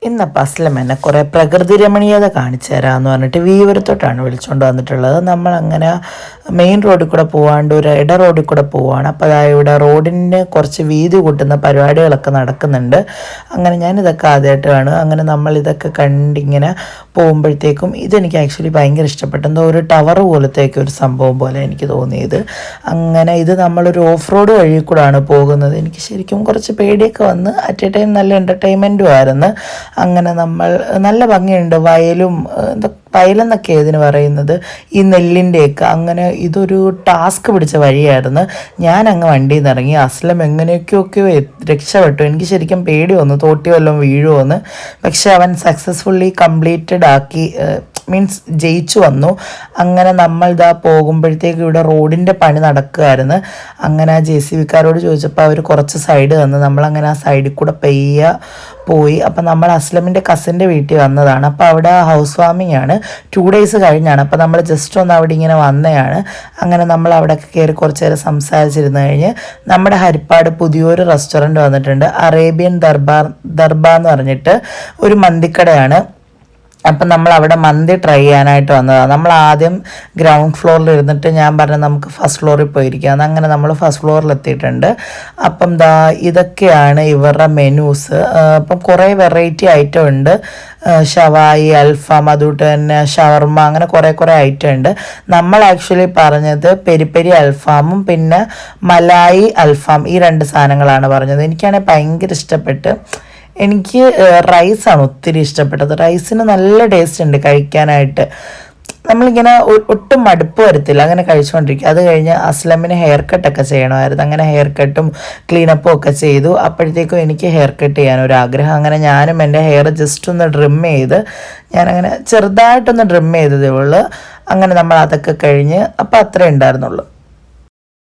ഇന്നപ്പോൾ അസ്ലം എന്നെ കുറേ പ്രകൃതി രമണീയത കാണിച്ചു തരാമെന്ന് പറഞ്ഞിട്ട് വീവരത്തോട്ടാണ് വിളിച്ചുകൊണ്ട് വന്നിട്ടുള്ളത്. നമ്മളങ്ങനെ മെയിൻ റോഡിൽ കൂടെ പോവാണ്ട് ഒരു ഇട റോഡിൽ കൂടെ പോവുകയാണ്. അപ്പോൾ അതായത് ഇവിടെ റോഡിന് കുറച്ച് വീതി കൂട്ടുന്ന പരിപാടികളൊക്കെ നടക്കുന്നുണ്ട്. അങ്ങനെ ഞാനിതൊക്കെ ആദ്യമായിട്ട് കാണുക. അങ്ങനെ നമ്മളിതൊക്കെ കണ്ടിങ്ങനെ പോകുമ്പോഴത്തേക്കും ഇതെനിക്ക് ആക്ച്വലി ഭയങ്കര ഇഷ്ടപ്പെട്ടു. എന്തോ ഒരു ടവർ പോലത്തേക്ക് ഒരു സംഭവം പോലെ എനിക്ക് തോന്നിയത്. അങ്ങനെ ഇത് നമ്മളൊരു ഓഫ് റോഡ് വഴി കൂടെയാണ് പോകുന്നത്. എനിക്ക് ശരിക്കും കുറച്ച് പേടിയൊക്കെ വന്ന് അറ്റ് എ ടൈം നല്ല എൻ്റർടൈൻമെൻറ്റും ആയിരുന്നു. അങ്ങനെ നമ്മൾ നല്ല ഭംഗിയുണ്ട്. വയലും എന്താ വയലെന്നൊക്കെ ഇതിന് പറയുന്നത് ഈ നെല്ലിൻ്റെയൊക്കെ. അങ്ങനെ ഇതൊരു ടാസ്ക് പിടിച്ച വഴിയായിരുന്നു. ഞാൻ അങ്ങ് വണ്ടിയിൽ നിന്ന് ഇറങ്ങി. അസ്ലം എങ്ങനെയൊക്കെയൊക്കെയോ രക്ഷപ്പെട്ടു. എനിക്ക് ശരിക്കും പേടി വന്നു തോട്ടി വല്ലതും വീഴുമോയെന്ന്. പക്ഷെ അവൻ സക്സസ്ഫുള്ളി കംപ്ലീറ്റഡ് ആക്കി, മീൻസ് ജയിച്ചു വന്നു. അങ്ങനെ നമ്മൾ ഇതാ പോകുമ്പോഴത്തേക്ക് ഇവിടെ റോഡിൻ്റെ പണി നടക്കുകയായിരുന്നു. അങ്ങനെ ആ JCBക്കാരോട് ചോദിച്ചപ്പോൾ അവർ കുറച്ച് സൈഡ് തന്നു. നമ്മളങ്ങനെ ആ സൈഡിൽ കൂടെ പെയ്യ പോയി. അപ്പം നമ്മൾ അസ്ലമിൻ്റെ കസിൻ്റെ വീട്ടിൽ വന്നതാണ്. അപ്പോൾ അവിടെ ഹൗസ് വാമിംഗ് ആണ്, 2 days കഴിഞ്ഞാണ്. അപ്പോൾ നമ്മൾ ജസ്റ്റ് ഒന്ന് അവിടെ ഇങ്ങനെ വന്നതാണ്. അങ്ങനെ നമ്മൾ അവിടെയൊക്കെ കയറി കുറച്ച് നേരം സംസാരിച്ചിരുന്ന് കഴിഞ്ഞ് നമ്മുടെ ഹരിപ്പാട് പുതിയൊരു റെസ്റ്റോറൻറ്റ് വന്നിട്ടുണ്ട്. അറേബ്യൻ ദർബാർ എന്ന് പറഞ്ഞിട്ട് ഒരു മന്തിക്കടയാണ്. അപ്പം നമ്മൾ അവിടെ മന്തി ട്രൈ ചെയ്യാനായിട്ട് വന്നതാണ്. നമ്മൾ ആദ്യം ഗ്രൗണ്ട് ഫ്ലോറിൽ ഇരുന്നിട്ട് ഞാൻ പറഞ്ഞു നമുക്ക് ഫസ്റ്റ് ഫ്ലോറിൽ പോയിരിക്കാം. അങ്ങനെ നമ്മൾ ഫസ്റ്റ് ഫ്ലോറിൽ എത്തിയിട്ടുണ്ട്. അപ്പം ഇതൊക്കെയാണ് ഇവരുടെ മെനൂസ്. അപ്പം കുറേ വെറൈറ്റി ഐറ്റം ഉണ്ട്. ഷവായി, അൽഫാം, അതുകൊണ്ട് തന്നെ ഷവർമ്മ, അങ്ങനെ കുറേ ഐറ്റം ഉണ്ട്. നമ്മൾ ആക്ച്വലി പറഞ്ഞത് പെരി പെരി അൽഫാമും പിന്നെ മലായി അൽഫാം, ഈ 2 സാധനങ്ങളാണ് പറഞ്ഞത്. എനിക്കാണെങ്കിൽ ഭയങ്കര ഇഷ്ടപ്പെട്ട്. എനിക്ക് റൈസാണ് ഒത്തിരി ഇഷ്ടപ്പെട്ടത്. റൈസിന് നല്ല ടേസ്റ്റ് ഉണ്ട് കഴിക്കാനായിട്ട്. നമ്മളിങ്ങനെ ഒട്ടും മടുപ്പ് വരത്തില്ല അങ്ങനെ കഴിച്ചുകൊണ്ടിരിക്കുക. അത് കഴിഞ്ഞ് അസ്ലമിന് ഹെയർ കട്ടൊക്കെ ചെയ്യണമായിരുന്നു. അങ്ങനെ ഹെയർ കട്ടും ക്ലീനപ്പും ഒക്കെ ചെയ്തു. അപ്പോഴത്തേക്കും എനിക്ക് ഹെയർ കട്ട് ചെയ്യാനൊരാഗ്രഹം. അങ്ങനെ ഞാനും എൻ്റെ ഹെയർ ജസ്റ്റ് ഒന്ന് ട്രിം ചെയ്ത്, ഞാനങ്ങനെ ചെറുതായിട്ടൊന്ന് ട്രിം ചെയ്തതേ ഉള്ളൂ. അങ്ങനെ നമ്മൾ അതൊക്കെ കഴിഞ്ഞ് അപ്പോൾ അത്രേ ഉണ്ടായിരുന്നുള്ളൂ.